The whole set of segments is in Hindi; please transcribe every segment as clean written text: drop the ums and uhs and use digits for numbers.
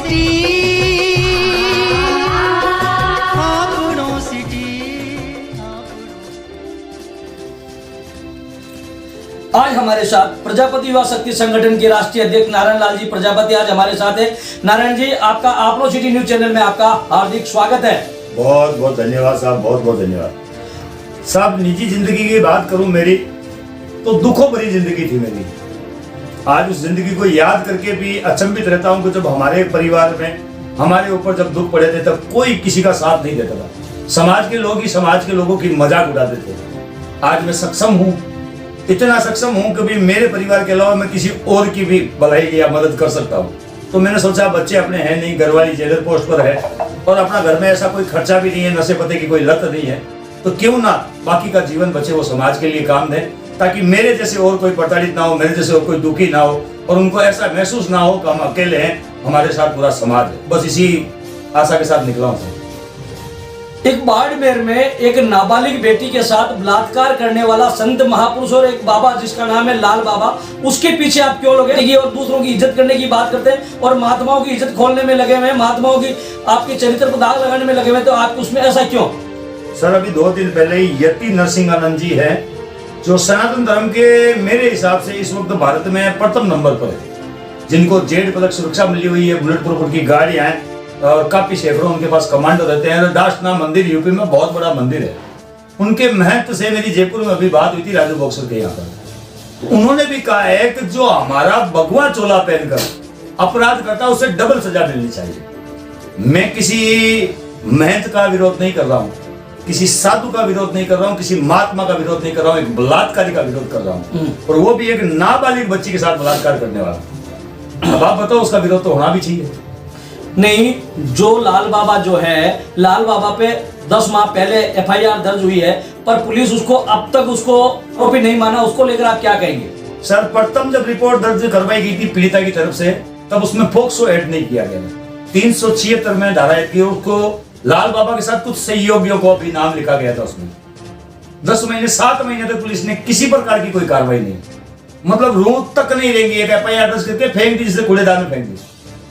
City आपड़ों city. आज हमारे साथ प्रजापति युवा शक्ति संगठन के राष्ट्रीय अध्यक्ष नारायण लाल जी प्रजापति आज हमारे साथ है। नारायण जी, आपका आपड़ों सिटी न्यूज चैनल में आपका हार्दिक स्वागत है। बहुत बहुत धन्यवाद साहब, बहुत बहुत धन्यवाद साहब। निजी जिंदगी की बात करूं मेरी, तो दुखों भरी जिंदगी थी मेरी। आज उस जिंदगी को याद करके भी अचंभित रहता हूं कि जब हमारे परिवार में हमारे ऊपर जब दुख पड़े थे तब कोई किसी का साथ नहीं देता था। समाज के लोग ही समाज के लोगों की मजाक उड़ाते थे। आज मैं सक्षम हूं, इतना सक्षम हूं कि भी मेरे परिवार के अलावा मैं किसी और की भी भलाई या मदद कर सकता हूं। तो मैंने सोचा बच्चे अपने हैं नहीं, घरवाली जेलर पोस्ट पर है और अपना घर में ऐसा कोई खर्चा भी नहीं है, नशे पते की कोई लत नहीं है, तो क्यों ना बाकी का जीवन बचे वो समाज के लिए काम दें, ताकि मेरे जैसे और कोई प्रताड़ित ना हो, मेरे जैसे और कोई दुखी ना हो और उनको ऐसा महसूस ना हो कि हम अकेले हैं, हमारे साथ पूरा समाज है। बस इसी आशा के साथ निकला हूँ। एक बाड़मेर में एक नाबालिग बेटी के साथ बलात्कार करने वाला संत महापुरुष और एक बाबा जिसका नाम है लाल बाबा, उसके पीछे आप क्यों लोग हैं और दूसरों की इज्जत करने की बात करते हैं और महात्माओं की इज्जत खोलने में लगे हुए हैं, महात्माओं की आपके चरित्र पर दाग लगाने में लगे हुए हैं, तो आप उसमें ऐसा क्यों? सर, अभी 2 दिन पहले ही यति नरसिंहानंद जी है जो सनातन धर्म के मेरे हिसाब से इस वक्त भारत में प्रथम नंबर पर है, जिनको जेड पदक सुरक्षा मिली हुई है, बुलेट प्रूफ उनकी गाड़ियां हैं और काफी सैकड़ों उनके पास कमांडो रहते हैं। दासना मंदिर यूपी में बहुत बड़ा मंदिर है। उनके महंत से मेरी जयपुर में अभी बात हुई थी, राजू बॉक्सर के यहाँ पर। उन्होंने भी कहा है कि जो हमारा भगवा चोला पहनकर अपराध करता है उसे डबल सजा मिलनी चाहिए। मैं किसी महंत का विरोध नहीं कर रहा हूँ, किसी साधु का विरोध नहीं कर रहा हूँ, किसी महात्मा का विरोध नहीं कर रहा हूँ, एक बलात्कारी का विरोध कर रहा हूँ, और वो भी एक नाबालिग बच्ची के साथ बलात्कार करने वाला। अब आप बताओ, उसका विरोध तो होना भी चाहिए। नहीं, जो लाल बाबा जो है, लाल बाबा पे 10 माह पहले एफआईआर दर्ज हुई है, पर पुलिस उसको अब तक उसको आरोपी नहीं माना, उसको लेकर आप क्या कहेंगे? सर, प्रथम जब रिपोर्ट दर्ज करवाई गई थी पीड़िता की तरफ से, तब उसमें पोक्सो ऐड नहीं किया गया। 376 में धारा ऐड की, उसको लाल बाबा के साथ कुछ सहयोगियों को भी नाम लिखा गया था उसमें। 10 महीने 7 महीने तक पुलिस ने किसी प्रकार की कोई कार्रवाई नहीं, मतलब रूह तक नहीं लेंगी, एक एफआईआर दर्ज करके फेंक दी, जिसे कूड़ेदान में फेंक दी।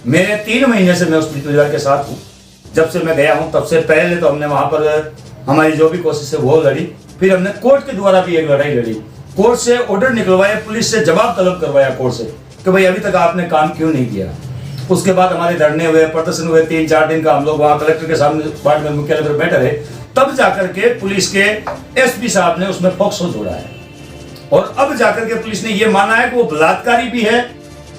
मेरे 3 महीने से मैं उस परिवार के साथ हूँ। जब से मैं गया हूँ तब से पहले तो हमने वहां पर हमारी जो भी कोशिश है वो लड़ी, फिर हमने कोर्ट के द्वारा भी एक लड़ाई लड़ी, कोर्ट से ऑर्डर निकलवाया, पुलिस से जवाब तलब करवाया कोर्ट से कि भाई अभी तक आपने काम क्यों नहीं किया। उसके बाद हमारे धरने हुए, प्रदर्शन हुए, 3-4 दिन का हम लोग वहां कलेक्टर के सामने वार्ड में मुख्यालय पर बैठे रहे, तब जाकर के पुलिस के एसपी साहब ने उसमें पोक्सो जोड़ा है और अब जाकर के पुलिस ने यह माना है कि वो बलात्कारी भी है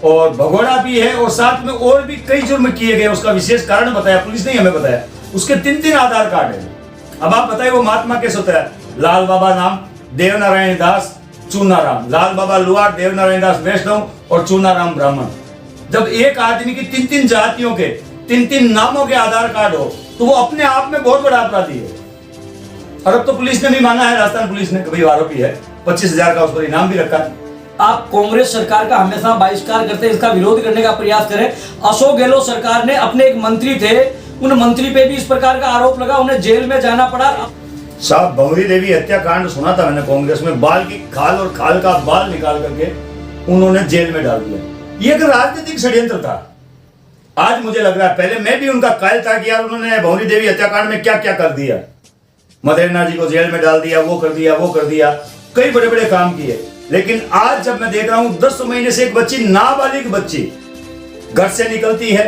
और भगोड़ा भी है और साथ में और भी कई जुर्म किए गए। उसका विशेष कारण बताया, पुलिस ने हमें बताया। उसके 3 आधार कार्ड है। अब आप बताइए वो महात्मा कैसे होता है? लाल बाबा नाम, देवनारायण दास, चूनाराम। लाल बाबा लुहार, देवनारायण दास वैष्णव और चूनाराम ब्राह्मण। जब एक आदमी की 3 जातियों के 3 नामों के आधार कार्ड हो तो वो अपने आप में बहुत बड़ा अपराधी है। और अब तो पुलिस ने भी माना है, राजस्थान पुलिस ने, भाई आरोपी है, 25,000 का उस पर इनाम भी रखा है। आप कांग्रेस सरकार का हमेशा बहिष्कार करते हैं, इसका विरोध करने का प्रयास करें। अशोक गहलोत सरकार ने अपने एक मंत्री थे, उन मंत्री पे भी इस प्रकार का आरोप लगा, उन्हें जेल में जाना पड़ा। साहब, भंवरी देवी हत्याकांड सुना था मैंने कांग्रेस में, बाल की खाल और खाल का बाल निकाल करके उन्होंने जेल में डाल दिया। ये एक राजनीतिक षड्यंत्र था। आज मुझे लग रहा है, पहले मैं भी उनका कायल था कि यार उन्होंने भंवरी देवी हत्याकांड में क्या क्या कर दिया। मदेरना जी को जेल में डाल दिया, वो कर दिया, वो कर दिया, कई बड़े बड़े काम किए। लेकिन आज जब मैं देख रहा हूं 10 महीने से एक बच्ची, नाबालिग बच्ची घर से निकलती है,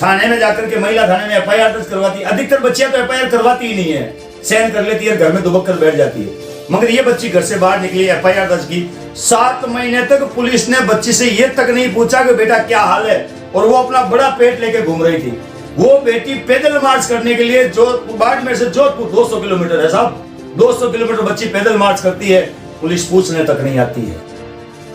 थाने में जाकर के महिला थाने में एफआईआर दर्ज करवाती है। अधिकतर बच्चियां तो एफआईआर करवाती ही नहीं है, सहन कर लेती है, घर में दुबक कर बैठ जाती है। मगर ये बच्ची घर से बाहर निकली, एफआईआर दर्ज की, 7 महीने तक पुलिस ने बच्ची से ये तक नहीं पूछा कि बेटा क्या हाल है, और वो अपना बड़ा पेट लेके घूम रही थी। वो बेटी पैदल मार्च करने के लिए जो बाड़मेर से जोधपुर 200 किलोमीटर है साहब, 200 किलोमीटर बच्ची पैदल मार्च करती है, पुलिस पूछने तक नहीं आती है।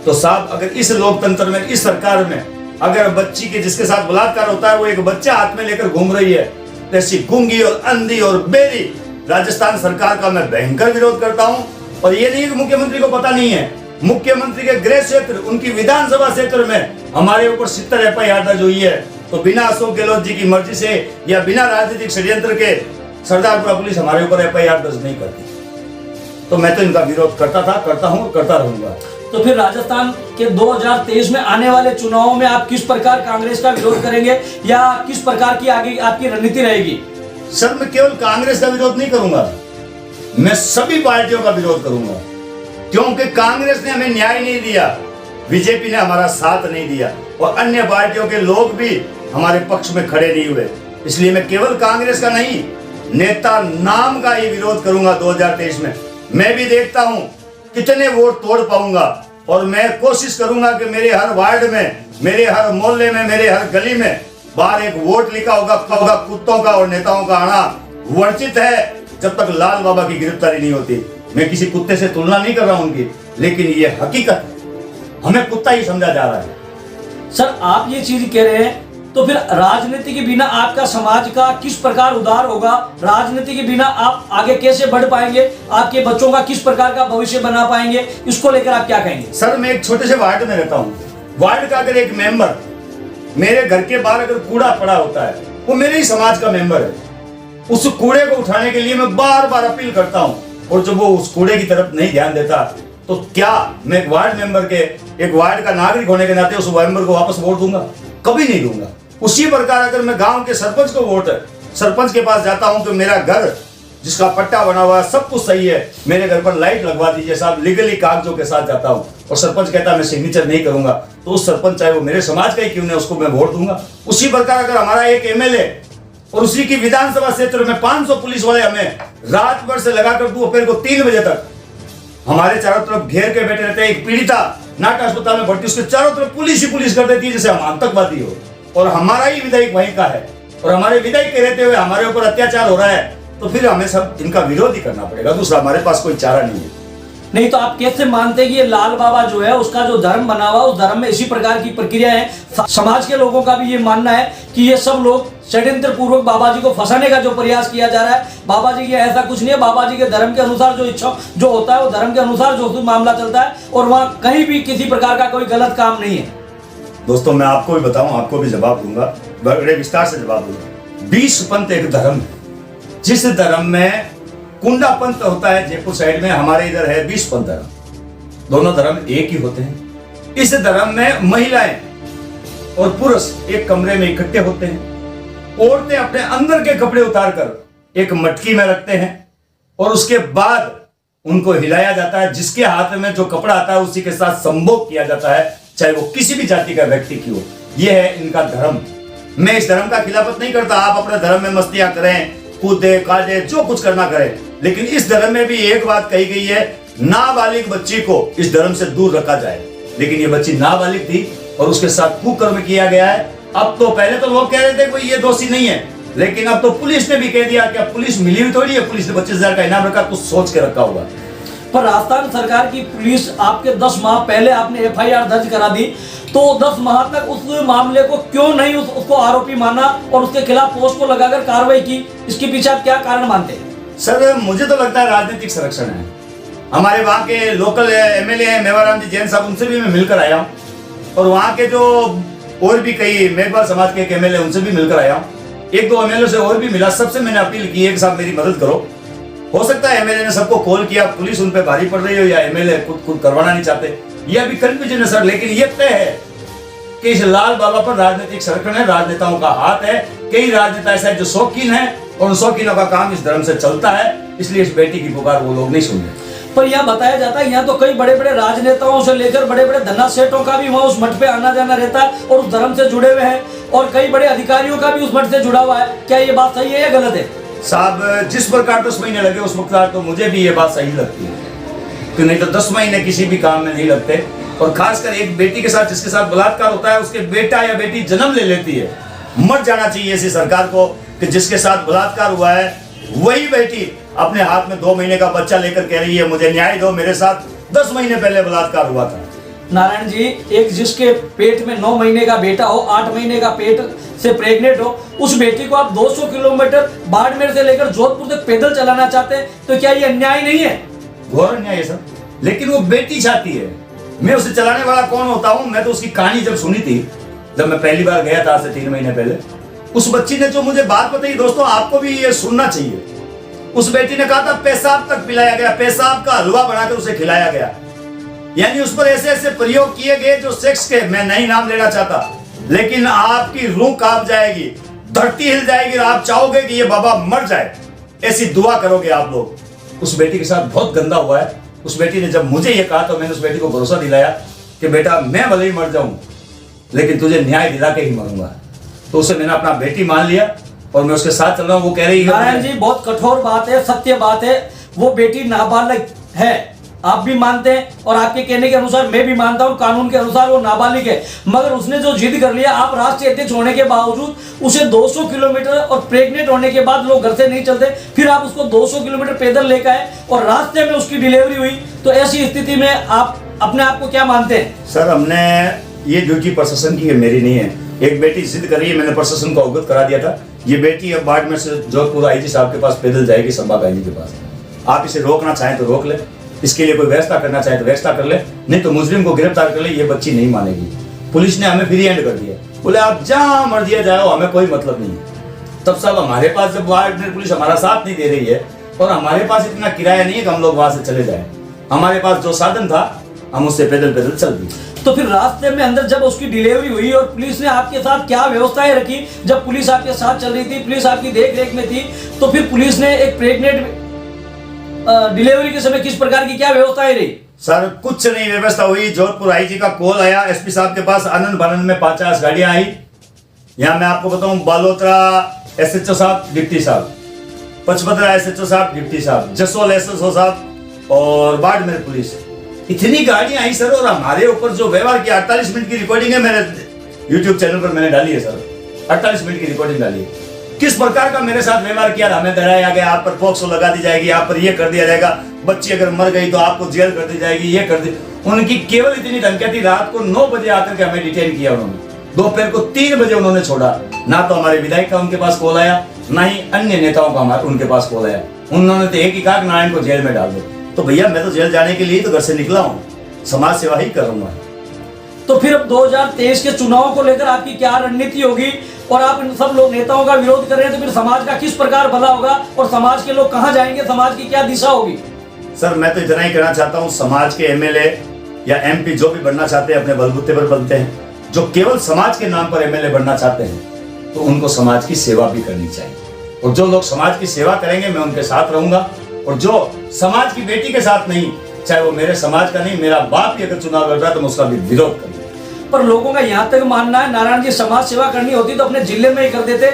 तो साहब, अगर इस लोकतंत्र में, इस सरकार में, अगर बच्ची के जिसके साथ बलात्कार होता है वो एक बच्चा हाथ में लेकर घूम रही है, तो ऐसी गूंगी और अंधी और बेरी राजस्थान सरकार का मैं भयंकर विरोध करता हूं। और ये नहीं कि मुख्यमंत्री को पता नहीं है, मुख्यमंत्री के गृह क्षेत्र, उनकी विधानसभा क्षेत्र में हमारे ऊपर 70 एफआईआर दर्ज हुई है, तो बिना अशोक गहलोत जी की मर्जी से या बिना राजनीतिक षड्यंत्र के सरदारपुरा पुलिस हमारे ऊपर एफआईआर दर्ज नहीं करती। तो मैं तो इनका विरोध करता था, करता हूं, करता रहूंगा। तो फिर राजस्थान के 2023 में आने वाले चुनावों में आप किस प्रकार कांग्रेस का विरोध करेंगे या किस प्रकार की आगे आपकी रणनीति रहेगी? सर मैं केवल कांग्रेस का विरोध नहीं करूंगा, मैं सभी पार्टियों का विरोध करूंगा, क्योंकि कांग्रेस ने हमें न्याय नहीं दिया, बीजेपी ने हमारा साथ नहीं दिया और अन्य पार्टियों के लोग भी हमारे पक्ष में खड़े नहीं हुए। इसलिए मैं केवल कांग्रेस का नहीं, नेता नाम का ही विरोध करूंगा 2023 में। मैं भी देखता हूं कितने वोट तोड़ पाऊंगा और मैं कोशिश करूंगा कि मेरे हर वार्ड में, मेरे हर मोहल्ले में, मेरे हर गली में बाहर एक वोट लिखा होगा कुत्तों का और नेताओं का आना वर्जित है जब तक लाल बाबा की गिरफ्तारी नहीं होती। मैं किसी कुत्ते से तुलना नहीं कर रहा हूं उनकी, लेकिन ये हकीकत है, हमें कुत्ता ही समझा जा रहा है। सर आप ये चीज कह रहे हैं तो फिर राजनीति के बिना आपका समाज का किस प्रकार उद्धार होगा? राजनीति के बिना आप आगे कैसे बढ़ पाएंगे? आपके बच्चों का किस प्रकार का भविष्य बना पाएंगे? इसको लेकर आप क्या कहेंगे? सर मैं एक छोटे से वार्ड में रहता हूँ, वार्ड का अगर एक मेंबर मेरे घर के बाहर अगर कूड़ा पड़ा होता है, वो मेरे ही समाज का मेंबर है, उस कूड़े को उठाने के लिए मैं बार बार अपील करता हूँ और जब वो उस कूड़े की तरफ नहीं ध्यान देता तो क्या मैं एक वार्ड मेंबर के, एक वार्ड का नागरिक होने के नाते उस मेंबर को वापस वोट दूंगा? कभी नहीं दूंगा। उसी प्रकार अगर मैं गांव के सरपंच को वोट, सरपंच के पास जाता हूं तो मेरा घर जिसका पट्टा बना हुआ है, सब कुछ सही है, मेरे घर पर लाइट लगवा दीजिए साहब, लीगली कागजों के साथ जाता हूं और सरपंच कहता है मैं सिग्नेचर नहीं करूंगा, तो उस सरपंच चाहे वो मेरे समाज का ही क्यों नहीं, उसको मैं वोट दूंगा। उसी प्रकार अगर हमारा एक एमएलए और उसी की विधानसभा क्षेत्र में 500 पुलिस वाले हमें रात भर से लगाकर दोपहर को 3 बजे तक हमारे चारों तरफ घेर के बैठे रहते हैं, एक पीड़िता नाटा अस्पताल में भर्ती, उसके चारों तरफ पुलिस ही पुलिस कर देती है जैसे हम आतंकवादी हो, और हमारा ही विधायक वहीं का है और हमारे विधायक के रहते हुए हमारे ऊपर अत्याचार हो रहा है, तो फिर हमें सब इनका विरोध ही करना पड़ेगा, दूसरा हमारे पास कोई चारा नहीं है। नहीं तो आप कैसे मानते हैं कि ये लाल बाबा जो है उसका जो धर्म बना हुआ, उस धर्म में इसी प्रकार की प्रक्रिया है? समाज के लोगों का भी ये मानना है कि ये सब लोग षड्यंत्र पूर्वक बाबा जी को फंसाने का जो प्रयास किया जा रहा है। बाबा जी के ऐसा कुछ नहीं है, बाबा जी के धर्म के अनुसार जो इच्छा जो होता है वो धर्म के अनुसार जो मामला चलता है और वहाँ कहीं भी किसी प्रकार का कोई गलत काम नहीं है। दोस्तों मैं आपको भी बताऊं, आपको भी जवाब दूंगा, बड़े विस्तार से जवाब दूंगा। 20 पंथ एक धर्म है, जिस धर्म में कुंडा पंथ होता है जयपुर साइड में, हमारे इधर है 20 पंथ धर्म, दोनों धर्म एक ही होते हैं। इस धर्म में महिलाएं और पुरुष एक कमरे में इकट्ठे होते हैं, औरतें अपने अंदर के कपड़े उतारकर एक मटकी में रखते हैं और उसके बाद उनको हिलाया जाता है, जिसके हाथ में जो कपड़ा आता है उसी के साथ संभोग किया जाता है, चाहे वो किसी भी जाति का व्यक्ति की हो। यह है इनका धर्म। मैं इस धर्म का खिलाफत नहीं करता, आप अपने धर्म में मस्तियां करें, कूदे काटे जो कुछ करना करें, लेकिन इस धर्म में भी एक बात कही गई है, नाबालिग बच्ची को इस धर्म से दूर रखा जाए। लेकिन ये बच्ची नाबालिग थी और उसके साथ कुकर्म किया गया है। अब तो पहले तो लोग कह रहे थे कोई ये दोषी नहीं है, लेकिन अब तो पुलिस ने भी कह दिया कि अब पुलिस मिली हुई थोड़ी है, पुलिस ने 25,000 का इनाम रखा, कुछ सोच के रखा होगा। पर राजस्थान सरकार की पुलिस आपके 10 माह पहले आपने एफआईआर दर्ज करा दी, तो 10 माह तक उस मामले को क्यों नहीं उसको आरोपी माना और उसके खिलाफ पोस्ट को लगाकर कार्रवाई की? इसके पीछे आप क्या कारण मानते हैं? सर मुझे तो लगता है राजनीतिक संरक्षण है। हमारे वहाँ के लोकल एमएलए हैं मेवाराम जी जैन साहब, उनसे भी मैं मिलकर आया हूँ और वहाँ के जो और भी कई मेघवाल समाज के एक एमएलए उनसे भी मिलकर आया हूँ, 1-2 एमएलए से और भी मिला, सबसे मैंने अपील की है कि साहब मेरी मदद करो। हो सकता है एमएलए ने सबको कॉल किया, पुलिस उन पे भारी पड़ रही हो या एमएलए खुद करवाना नहीं चाहते, ये अभी कंफ्यूजन है सर। लेकिन ये तय है कि इस लाल बाबा पर राजनीतिक संरक्षण है, राजनेताओं का हाथ है। कई राजनेता ऐसा है जो शौकीन है और उन शौकीनों का काम इस धर्म से चलता है, इसलिए इस बेटी की पुकार वो लोग नहीं सुन रहे। पर यहाँ बताया जाता है यहाँ तो कई बड़े बड़े राजनेताओं से लेकर बड़े बड़े धन्ना सेठों का भी वहाँ उस मठ पे आना जाना रहता है और उस धर्म से जुड़े हुए हैं और कई बड़े अधिकारियों का भी उस मठ से जुड़ा हुआ है। क्या ये बात सही है या गलत है? साहब जिस प्रकार 10 महीने लगे उस प्रकार तो मुझे भी ये बात सही लगती है कि नहीं तो 10 महीने किसी भी काम में नहीं लगते। और खासकर एक बेटी के साथ जिसके साथ बलात्कार होता है, उसके बेटा या बेटी जन्म ले लेती है, मर जाना चाहिए ऐसी सरकार को कि जिसके साथ बलात्कार हुआ है वही बेटी अपने हाथ में 2 महीने का बच्चा लेकर कह रही है मुझे न्याय दो, मेरे साथ 10 महीने पहले बलात्कार हुआ था। नारायण जी, एक जिसके पेट में 9 महीने का बेटा हो, 8 महीने का पेट से प्रेग्नेंट हो, उस बेटी को आप 200 किलोमीटर बाड़मेर से लेकर जोधपुर तक पैदल चलाना चाहते हैं, तो क्या ये अन्याय नहीं है? घोर अन्याय है सर, लेकिन वो बेटी चाहती है। मैं उसे चलाने वाला कौन होता हूँ? मैं तो उसकी कहानी जब सुनी थी, जब मैं पहली बार गया था आज से 3 महीने पहले, उस बच्ची ने जो मुझे बात बताई, दोस्तों आपको भी ये सुनना चाहिए। उस बेटी ने कहा था पेशाब तक पिलाया गया, पेशाब का हलवा बनाकर उसे खिलाया गया। यानी उस पर ऐसे ऐसे प्रयोग किए गए जो सेक्स के, मैं नहीं नाम लेना चाहता, लेकिन आपकी रूह कांप जाएगी, धरती हिल जाएगी और आप चाहोगे कि ये बाबा मर जाए, ऐसी दुआ करोगे आप लोग। उस बेटी के साथ बहुत गंदा हुआ है। उस बेटी ने जब मुझे ये कहा तो मैंने उस बेटी को भरोसा दिलाया कि बेटा मैं भले ही मर जाऊं लेकिन तुझे न्याय दिला के ही मरूंगा। तो उसे मैंने अपना बेटी मान लिया और मैं उसके साथ चल रहा हूँ। वो कह रही है नारायण जी बहुत कठोर बात है, सत्य बात है, वो बेटी नाबालिग है, आप भी मानते हैं और आपके कहने के अनुसार मैं भी मानता हूं, कानून के अनुसार वो नाबालिग है, मगर उसने जो जिद कर लिया, आप राष्ट्रीय अध्यक्ष होने के बावजूद उसे 200 किलोमीटर और प्रेग्नेंट होने के बाद लोग घर से नहीं चलते, फिर आप उसको 200 किलोमीटर पैदल लेकर आए और रास्ते में उसकी डिलीवरी हुई, तो ऐसी स्थिति में आप अपने आप को क्या मानते हैं? सर हमने ये ड्यूटी प्रशासन की है, मेरी नहीं है। एक बेटी जिद कर रही है, मैंने प्रशासन को अवगत करा दिया था। ये बेटी अब बाड़मेर से जोधपुर आईजी साहब के पास पैदल जाएगी, संभाग आईजी के पास। आप इसे रोकना चाहें तो रोक ले, इसके लिए कोई व्यवस्था करना चाहे तो व्यवस्था कर ले, नहीं तो मुजरिम को गिरफ्तार कर ले। ये बच्ची नहीं मानेगी। पुलिस ने हमें फ्री हैंड कर दिया, बोले आप जहां मर्जी जाओ, हमें कोई मतलब नहीं है। तब साहब हमारे पास जब वार्ड पुलिस हमारा साथ नहीं दे रही है और हमारे पास इतना किराया नहीं है कि हम लोग वहां से चले जाए, हमारे पास जो साधन था हम उससे पैदल पैदल चल दिए। तो फिर रास्ते में अंदर जब उसकी डिलीवरी हुई और पुलिस ने आपके साथ क्या व्यवस्थाएं रखी, जब पुलिस आपके साथ चल रही थी, पुलिस आपकी देख रेख में थी, तो फिर पुलिस ने एक प्रेग्नेंट डिलीवरी के समय किस प्रकार की क्या व्यवस्थाएं रही? सर कुछ नहीं व्यवस्था हुई। जोधपुर आईजी का कॉल आया एसपी साहब के पास, आनंद फानंद में 50 गाड़ियां आई। यहाँ मैं आपको बताऊं, बालोतरा एसएचओ साहब, डिप्टी साहब, पचपदरा एसएचओ साहब, डिप्टी साहब, जसोल एसएचओ साहब और बाड़मेर पुलिस, इतनी गाड़ियां आई सर। और हमारे ऊपर जो व्यवहार किया, 48 मिनट की रिकॉर्डिंग है, मेरे यूट्यूब चैनल पर मैंने डाली है सर, 48 मिनट की रिकॉर्डिंग डाली है। किस प्रकार का मेरे साथ व्यवहार किया, हमें डराया गया, आप पर पॉक्सो लगा दी जाएगी, आप पर ये कर दिया जाएगा, बच्ची अगर मर गई तो आपको जेल कर दी जाएगी, ये कर दी। उनकी केवल इतनी धमकियां थी। रात को 9 बजे आकर के हमें डिटेन किया उन्होंने, दोपहर को 3 बजे उन्होंने छोड़ा। ना तो हमारे विधायक का उनके पास कॉल आया, ना ही अन्य नेताओं का उनके पास कॉल आया। उन्होंने तो एक ही कहा नारायण को जेल में डाल दो। तो भैया मैं तो जेल जाने के लिए तो घर से निकला हूँ, समाज सेवा ही करूंगा। तो फिर अब 2023 के चुनाव को लेकर आपकी क्या रणनीति होगी? और आप इन सब लोग नेताओं का विरोध कर रहे हैं, तो फिर समाज का किस प्रकार भला होगा और समाज के लोग कहां जाएंगे, समाज की क्या दिशा होगी? सर मैं तो इतना ही कहना चाहता हूं, समाज के एमएलए या एमपी जो भी बनना चाहते हैं अपने बलबूते पर बनते हैं। जो केवल समाज के नाम पर एमएलए बनना चाहते हैं तो उनको समाज की सेवा भी करनी चाहिए। और जो लोग समाज की सेवा करेंगे मैं उनके साथ रहूंगा। और जो समाज की बेटी के साथ नहीं, चाहे वो मेरे समाज का नहीं, मेरा बाप भी अगर चुनाव लड़ रहा है तो मैं उसका भी विरोध करूंगा। पर लोगों का यहाँ तक मानना है नारायण जी समाज सेवा करनी होती तो अपने जिले में ही कर देते,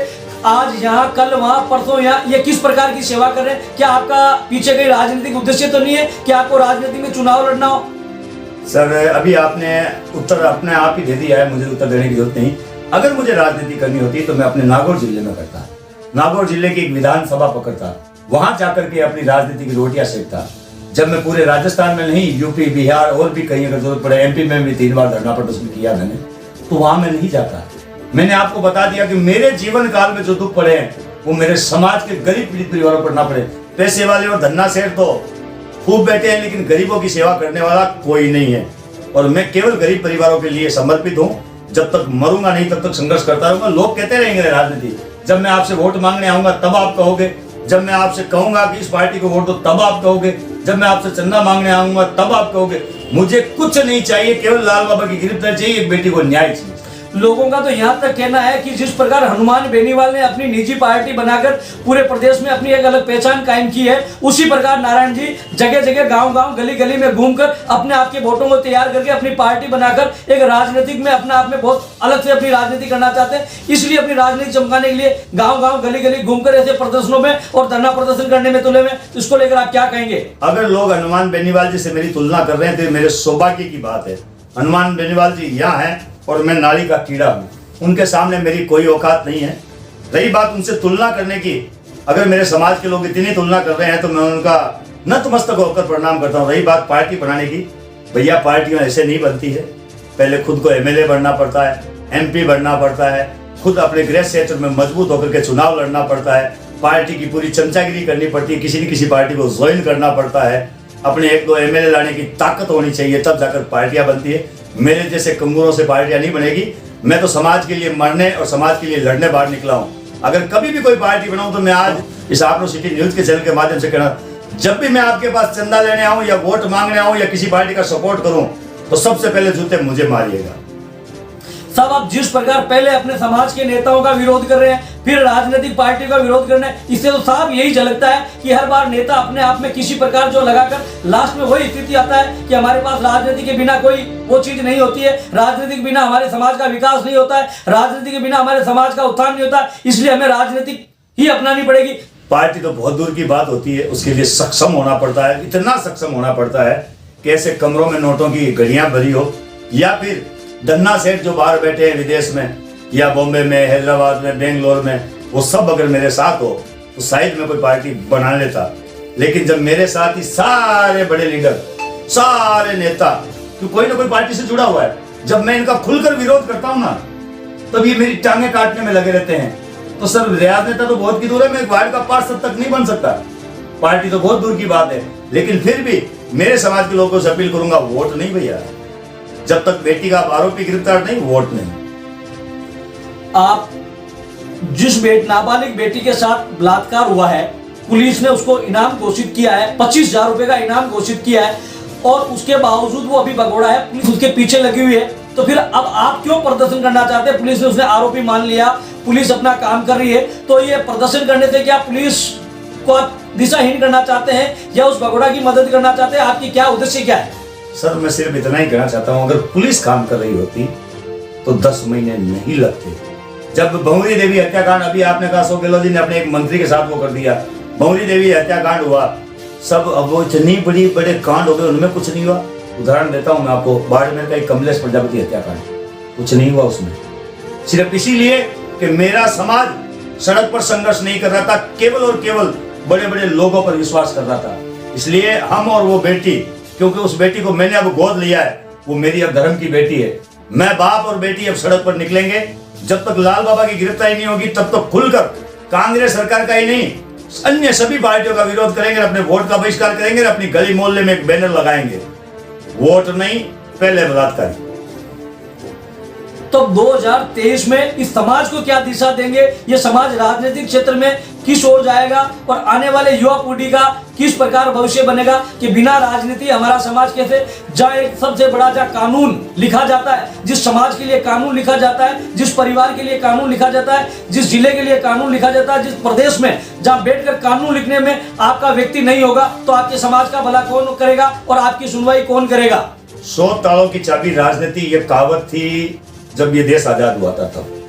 आज यहाँ कल वहाँ परसों यहाँ, ये किस प्रकार की सेवा कर रहे हैं? क्या आपका पीछे कोई राजनीतिक उद्देश्य तो नहीं है कि आपको राजनीति में चुनाव लड़ना हो? सर अभी आपने उत्तर अपने आप ही दे दिया है, मुझे उत्तर देने की जरूरत नहीं। अगर मुझे राजनीति करनी होती तो मैं अपने नागौर जिले में करता, नागौर जिले की एक विधानसभा पकड़ता, वहां जाकर के अपनी राजनीति की रोटियां सेकता। जब मैं पूरे राजस्थान में नहीं, यूपी बिहार और भी कहीं अगर जरूरत पड़े, एमपी में भी 3 बार धरना प्रदर्शन किया मैंने, तो वहां मैं नहीं जाता। मैंने आपको बता दिया कि मेरे जीवन काल में जो दुख पड़े हैं वो मेरे समाज के गरीब पीड़ित परिवारों पर ना पड़े। पैसे वाले और धन्ना सेठ तो खूब बैठे हैं, लेकिन गरीबों की सेवा करने वाला कोई नहीं है। और मैं केवल गरीब परिवारों के लिए समर्पित हूँ। जब तक मरूंगा नहीं तब तक संघर्ष करता रहूंगा। लोग कहते रहेंगे राजनीति, जब मैं आपसे वोट मांगने आऊंगा तब आप कहोगे, जब मैं आपसे कहूंगा कि इस पार्टी को वोट दो तब आप कहोगे, जब मैं आपसे चंदा मांगने आऊंगा तब आप कहोगे। मुझे कुछ नहीं चाहिए, केवल लाल बाबा की गिरफ्तारी चाहिए, एक बेटी को न्याय चाहिए। लोगों का तो यहाँ तक कहना है कि जिस प्रकार हनुमान बेनीवाल ने अपनी निजी पार्टी बनाकर पूरे प्रदेश में अपनी एक अलग पहचान कायम की है, उसी प्रकार नारायण जी जगह जगह गांव-गांव गली-गली में घूमकर अपने आप के वोटों को तैयार करके अपनी पार्टी बनाकर एक राजनीतिक में अपने आप में बहुत अलग से अपनी राजनीति करना चाहते हैं। इसलिए अपनी राजनीति चमकाने के लिए गाँव-गाँव गली-गली घूमकर ऐसे प्रदर्शनों में और धरना प्रदर्शन करने में तुले में, इसको लेकर आप क्या कहेंगे? अगर लोग हनुमान बेनीवाल जी से मेरी तुलना कर रहे हैं तो मेरे सौभाग्य की बात है। हनुमान बेनीवाल जी यहाँ हैं और मैं नाली का कीड़ा हूँ, उनके सामने मेरी कोई औकात नहीं है। रही बात उनसे तुलना करने की, अगर मेरे समाज के लोग इतनी तुलना कर रहे हैं तो मैं उनका नतमस्तक होकर प्रणाम करता हूँ। रही बात पार्टी बनाने की, भैया पार्टियां ऐसे नहीं बनती है। पहले खुद को एमएलए बनना पड़ता है, एमपी बनना पड़ता है, खुद अपने गृह क्षेत्र में मजबूत होकर के चुनाव लड़ना पड़ता है, पार्टी की पूरी चमचागिरी करनी पड़ती है, किसी न किसी पार्टी को ज्वाइन करना पड़ता है, अपने 1-2 एमएलए लाने की ताकत होनी चाहिए, तब जाकर पार्टियां बनती है। मेरे जैसे कंगूरों से पार्टियां नहीं बनेगी। मैं तो समाज के लिए मरने और समाज के लिए लड़ने बाहर निकला हूं। अगर कभी भी कोई पार्टी बनाऊं तो मैं आज इस आपनो सिटी न्यूज के चैनल के माध्यम से कहना जब भी मैं आपके पास चंदा लेने आऊं या वोट मांगने आऊं या किसी पार्टी का सपोर्ट करूं तो सबसे पहले जूते मुझे मारिएगा। साहब, आप जिस प्रकार पहले अपने समाज के नेताओं का विरोध कर रहे हैं, फिर राजनीतिक पार्टी का विरोध कर रहे हैं, इससे तो साहब यही झलकता है कि हर बार नेता अपने आप में किसी प्रकार जो लगाकर लास्ट में वही स्थिति आता है कि हमारे पास राजनीति के बिना कोई वो चीज नहीं होती है, राजनीति के बिना हमारे समाज का विकास नहीं होता है, राजनीति के बिना हमारे समाज का उत्थान नहीं होता, इसलिए हमें राजनीति ही अपनानी पड़ेगी। पार्टी तो बहुत दूर की बात होती है, उसके लिए सक्षम होना पड़ता है, इतना सक्षम होना पड़ता है कि ऐसे कमरों में नोटों की घड़ियां भरी हो, या फिर धन्ना सेठ जो बाहर बैठे हैं विदेश में या बॉम्बे में, हैदराबाद में, बेंगलोर में, वो सब अगर मेरे साथ हो तो शायद मैं कोई पार्टी बना लेता। लेकिन जब मेरे साथ ही सारे बड़े लीडर, सारे नेता, तो कोई ना कोई पार्टी से जुड़ा हुआ है, जब मैं इनका खुलकर विरोध करता हूं ना तब ये मेरी टांगे काटने में लगे रहते हैं। तो सर, रियाज नेता तो बहुत की दूर है, मैं वार्ड का पार्षद तक नहीं बन सकता, पार्टी तो बहुत दूर की बात है। लेकिन फिर भी मेरे समाज के लोगों से अपील करूंगा, वोट नहीं भैया, जब तक बेटी का आरोपी गिरफ्तार नहीं, वोट नहीं। आप जिस नाबालिग बेटी के साथ बलात्कार हुआ है, पुलिस ने उसको इनाम घोषित किया है, 25,000 रुपए का इनाम घोषित किया है, और उसके बावजूद वो अभी भगोड़ा है, पुलिस उसके पीछे लगी हुई है। तो फिर अब आप क्यों प्रदर्शन करना चाहते हैं? पुलिस ने उसने आरोपी मान लिया, पुलिस अपना काम कर रही है, तो ये प्रदर्शन करने से क्या पुलिस को आप दिशाहीन करना चाहते हैं या उस भगोड़ा की मदद करना चाहते हैं? आपकी क्या उद्देश्य क्या है? सर, मैं सिर्फ इतना ही कहना चाहता हूं, अगर पुलिस काम कर रही होती तो 10 महीने नहीं लगते। जब भंवरी देवी हत्याकांड, अभी आपने कहा अशोक गहलोत जी ने अपने एक मंत्री के साथ वो कर दिया, भंवरी देवी हत्याकांड हुआ, सब अब वो इतनी बड़े कांड हो गए, उनमें कुछ नहीं हुआ। उदाहरण देता हूं मैं आपको, बाड़मेर का एक कमलेश प्रजापति हत्याकांड, कुछ नहीं हुआ उसमें, सिर्फ इसीलिए कि मेरा समाज सड़क पर संघर्ष नहीं कर रहा था, केवल और केवल बड़े बड़े लोगों पर विश्वास कर रहा था। इसलिए हम और वो बेटी, क्योंकि उस बेटी को मैंने अब गोद लिया है, वो मेरी अब धर्म की बेटी है, मैं बाप और बेटी अब सड़क पर निकलेंगे। जब तक लाल बाबा की गिरफ्तारी नहीं होगी तब तक खुलकर कांग्रेस सरकार का ही नहीं, अन्य सभी पार्टियों का विरोध करेंगे, अपने वोट का बहिष्कार करेंगे, अपनी गली मोहल्ले में एक बैनर लगाएंगे, वोट नहीं, पहले बलात्कार। तो 2023 में इस समाज को क्या दिशा देंगे? ये समाज राजनीतिक क्षेत्र में किस ओर जाएगा और आने वाले युवा पीढ़ी का किस प्रकार भविष्य बनेगा कि बिना राजनीति हमारा समाज कैसे, जहाँ एक सबसे बड़ा जहाँ कानून लिखा जाता है, जिस समाज के लिए कानून लिखा जाता है, जिस परिवार के लिए कानून लिखा जाता है, जिस जिले के लिए कानून लिखा जाता है, जिस प्रदेश में जहाँ बैठकर कानून लिखने में आपका व्यक्ति नहीं होगा, तो आपके समाज का भला कौन करेगा और आपकी सुनवाई कौन करेगा? 100 तालों की चाबी राजनीति, ये कहावत थी जब ये देश आजाद हुआ था। तब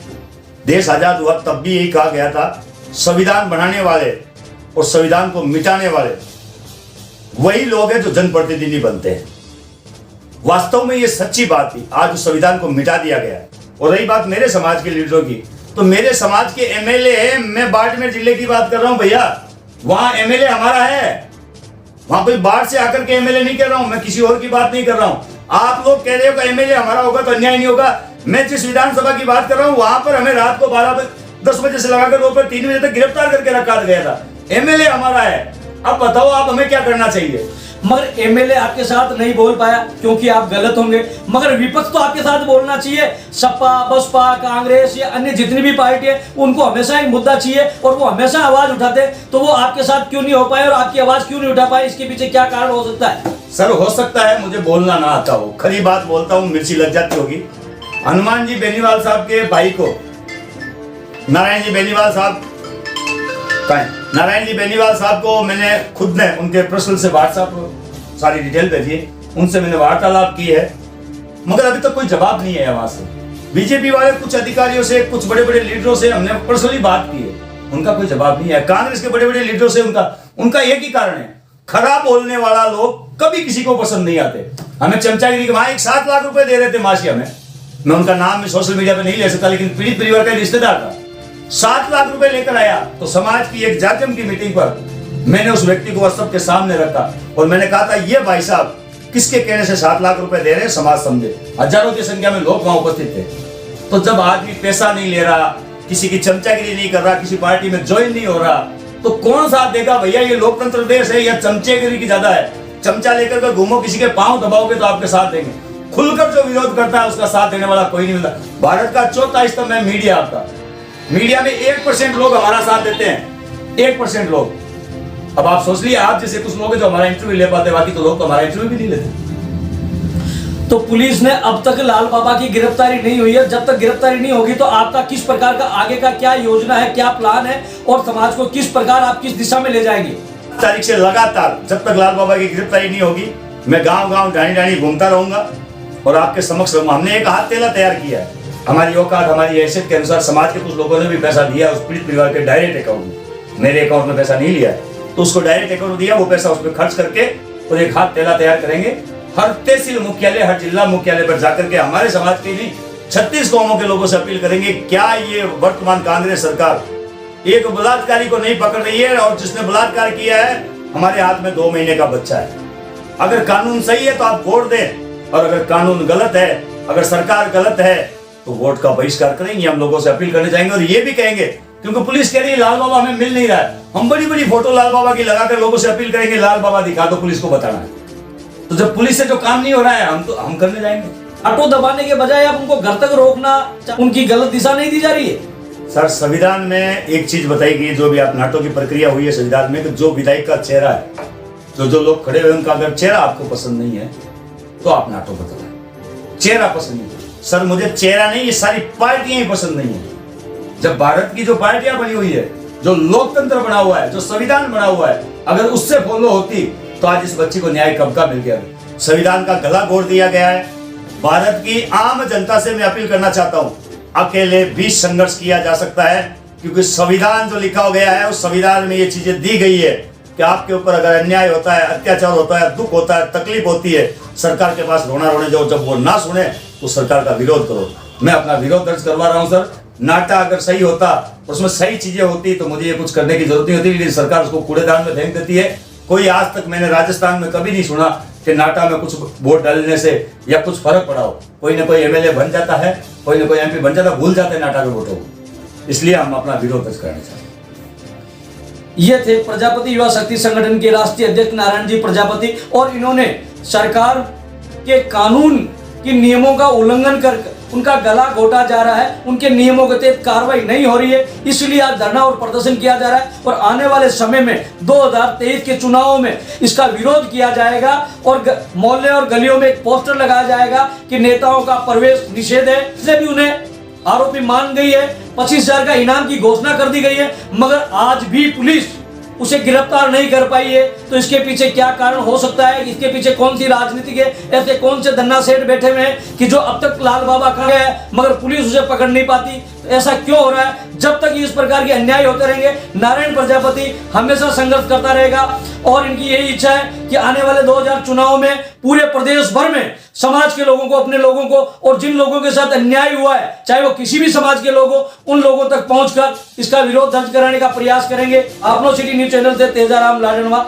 देश आजाद हुआ तब भी यही कहा गया था, संविधान बनाने वाले और संविधान को मिटाने वाले वही लोग हैं जो जनप्रतिनिधि बनते हैं। वास्तव में ये सच्ची बात थी। आज उस संविधान को मिटा दिया गया है। और रही बात मेरे समाज के लीडरों की, तो मेरे समाज के एमएलए है, मैं बाड़मेर जिले की बात कर रहा हूं भैया, वहां एमएलए हमारा है, वहां कोई बाहर से आकर के एमएलए नहीं कर रहा हूं, मैं किसी और की बात नहीं कर रहा हूं। आप लोग कह रहे हो कि एमएलए हमारा होगा तो अन्याय नहीं होगा। मैं जिस विधानसभा की बात कर रहा हूं वहां पर हमें रात को 10 बजे से लगाकर दोपहर 3 बजे तक गिरफ्तार करके रखा गया था। एमएलए हमारा है। अब बताओ आप हमें क्या करना चाहिए? मगर एमएलए आपके साथ नहीं बोल पाया क्योंकि आप गलत होंगे, मगर विपक्ष तो आपके साथ बोलना चाहिए। सपा, बसपा, कांग्रेस या अन्य जितनी भी पार्टी है, उनको हमेशा एक मुद्दा चाहिए और वो हमेशा आवाज उठाते, तो वो आपके साथ क्यों नहीं हो पाए और आपकी आवाज क्यों नहीं उठा पाए? इसके पीछे क्या कारण हो सकता है? सर, हो सकता है मुझे बोलना ना आता हो, खरी बात बोलता हूँ, मिर्ची लग जाती होगी। हनुमान जी बेनीवाल साहब के भाई को, नारायण जी बेनीवाल साहब को मैंने खुद ने उनके पर्सनल से व्हाट्सएप सारी डिटेल भेजी, उनसे मैंने वार्तालाप की है, मगर अभी तक कोई जवाब नहीं है वहां से। बीजेपी वाले कुछ अधिकारियों से, कुछ बड़े बड़े लीडरों से हमने पर्सनली बात की है, उनका कोई जवाब नहीं है। कांग्रेस के बड़े बड़े लीडरों से उनका एक ही कारण है, खराब बोलने वाला लोग कभी किसी को पसंद नहीं आते। हमें चमचागिरी के वहां 7 लाख रुपए दे रहे थे माशिया में, मैं उनका नाम में सोशल मीडिया पे नहीं ले सकता, लेकिन पीड़ित परिवार का रिश्तेदार था, 7 लाख रुपए लेकर आया। तो समाज की एक जागम की मीटिंग पर मैंने उस व्यक्ति को सबके सामने रखा और मैंने कहा था, ये भाई साहब किसके कहने से 7 लाख रुपए दे रहे हैं, समाज समझे। हजारों की संख्या में लोग वहां उपस्थित थे। तो जब आदमी पैसा नहीं ले रहा, किसी की चमचागिरी नहीं कर रहा, किसी पार्टी में ज्वाइन नहीं हो रहा, तो कौन साथ देगा भैया? ये लोकतंत्र देश है या चमचेगिरी की ज्यादा है? चमचा लेकर के घूमो, किसी के पांव दबाओगे तो आपके साथ देंगे। खुलकर जो विरोध करता है उसका साथ देने वाला कोई नहीं मिलता। भारत का चौथा स्तंभ है मीडिया। आपका मीडिया में 1% लोग हमारा साथ देते हैं, 1% लोग। अब आप सोच लिए, आप जैसे कुछ लोग हैं जो हमारा इंटरव्यू ले पाते, बाकी तो लोग तो हमारा इंटरव्यू भी नहीं लेते। तो पुलिस ने अब तक लाल बाबा की गिरफ्तारी नहीं हुई है। जब तक गिरफ्तारी नहीं होगी तो आपका किस प्रकार का आगे का क्या योजना है, क्या प्लान है, और समाज को किस प्रकार आप किस दिशा में ले जाएंगे? तारीख से लगातार जब तक लाल बाबा की गिरफ्तारी नहीं होगी, मैं गांव-गांव डाणी-डाणी घूमता रहूंगा और आपके समक्ष रहूंगा। हमने एक हाथ तेला तैयार किया है, हमारी औकात, हमारी हैसियत के अनुसार। समाज के कुछ लोगों ने भी पैसा दिया उस पीड़ित परिवार के डायरेक्ट अकाउंट में, मेरे अकाउंट में पैसा नहीं लिया, तो उसको डायरेक्ट अकाउंट दिया, वो पैसा उस पर खर्च करके और एक हाथ तेला तैयार करेंगे। हर तहसील मुख्यालय, हर जिला मुख्यालय पर जाकर के हमारे समाज के नहीं 36 कौमों के लोगों से अपील करेंगे, क्या ये वर्तमान कांग्रेस सरकार एक बलात्कारी को नहीं पकड़ रही है, और जिसने बलात्कार किया है हमारे हाथ में 2 महीने का बच्चा है। अगर कानून सही है तो आप वोट दें, और अगर कानून गलत है, अगर सरकार गलत है, तो वोट का बहिष्कार करेंगे। हम लोगों से अपील करने जाएंगे और ये भी कहेंगे, क्योंकि पुलिस कह रही है लाल बाबा हमें मिल नहीं रहा है, हम बड़ी बड़ी फोटो लाल बाबा की लगाकर लोगों से अपील करेंगे, लाल बाबा दिखा दो, पुलिस को बताना है। तो जब पुलिस से जो काम नहीं हो रहा है, हम करने जाएंगे। ऑटो दबाने के बजाय आप उनको घर तक रोकना, उनकी गलत दिशा नहीं दी जा रही है? सर, संविधान में एक चीज बताई गई, जो भी आप नाटो की प्रक्रिया हुई है संविधान में, कि जो विधायक का चेहरा है, जो लोग खड़े हुए उनका अगर चेहरा आपको पसंद नहीं है तो आप नाटो बदलाएं। चेहरा पसंद नहीं है सर, मुझे चेहरा नहीं, ये सारी पार्टियां ही पसंद नहीं है। जब भारत की जो पार्टियां बनी हुई है, जो लोकतंत्र बना हुआ है, जो संविधान बना हुआ है, अगर उससे फॉलो होती तो आज इस बच्ची को न्याय कब का मिल गया। संविधान का गला घोट दिया गया है। भारत की आम जनता से मैं अपील करना चाहता हूं, अकेले भी संघर्ष किया जा सकता है, क्योंकि संविधान जो लिखा गया है उस संविधान में ये चीजें दी गई है कि आपके ऊपर अगर अन्याय होता है, अत्याचार होता है, दुख होता है, तकलीफ होती है, सरकार के पास रोना रोने जाओ, जब वो ना सुने तो सरकार का विरोध करो। मैं अपना विरोध दर्ज करवा रहा हूं सर। नाटा अगर सही होता, उसमें सही चीजें होती, तो मुझे ये कुछ करने की जरूरत नहीं होती, लेकिन सरकार उसको कूड़ेदान में फेंक देती है। कोई आज तक मैंने राजस्थान में कभी नहीं सुना कि नाटा में कुछ वोट डालने से या कुछ फर्क पड़ा हो। कोई ना कोई एमएलए बन जाता है, कोई ना कोई एमपी बन जाता है, भूल जाते हैं नाटा के वोटों को। इसलिए हम अपना विरोध दर्ज करना चाहते हैं। ये थे प्रजापति युवा शक्ति संगठन के राष्ट्रीय अध्यक्ष नारायण जी प्रजापति, और इन्होंने सरकार के कानून के नियमों का उल्लंघन कर उनका गला घोटा जा रहा है, उनके नियमों के तहत कार्रवाई नहीं हो रही है, इसलिए आज धरना और प्रदर्शन किया जा रहा है। और आने वाले समय में 2023 के चुनावों में इसका विरोध किया जाएगा, और मोहल्ले और गलियों में एक पोस्टर लगाया जाएगा कि नेताओं का प्रवेश निषेध है। इसलिए भी उन्हें आरोपी मान गई है, 25,000 का इनाम की घोषणा कर दी गई है, मगर आज भी पुलिस उसे गिरफ्तार नहीं कर पाई है। तो इसके पीछे क्या कारण हो सकता है, इसके पीछे कौन सी राजनीति के ऐसे कौन से धन्ना सेठ बैठे हुए हैं कि जो अब तक लाल बाबा कहाँ गए हैं मगर पुलिस उसे पकड़ नहीं पाती? तो ऐसा क्यों हो रहा है? जब तक इस प्रकार के अन्याय होते रहेंगे, नारायण प्रजापति हमेशा संघर्ष करता रहेगा, और इनकी यही इच्छा है कि आने वाले 2000 चुनाव में पूरे प्रदेश भर में समाज के लोगों को, अपने लोगों को, और जिन लोगों के साथ अन्याय हुआ है, चाहे वो किसी भी समाज के लोग हो, उन लोगों तक पहुंचकर इसका विरोध दर्ज कराने का प्रयास करेंगे। आपनो सिटी न्यूज चैनल से तेजाराम लाडनवा।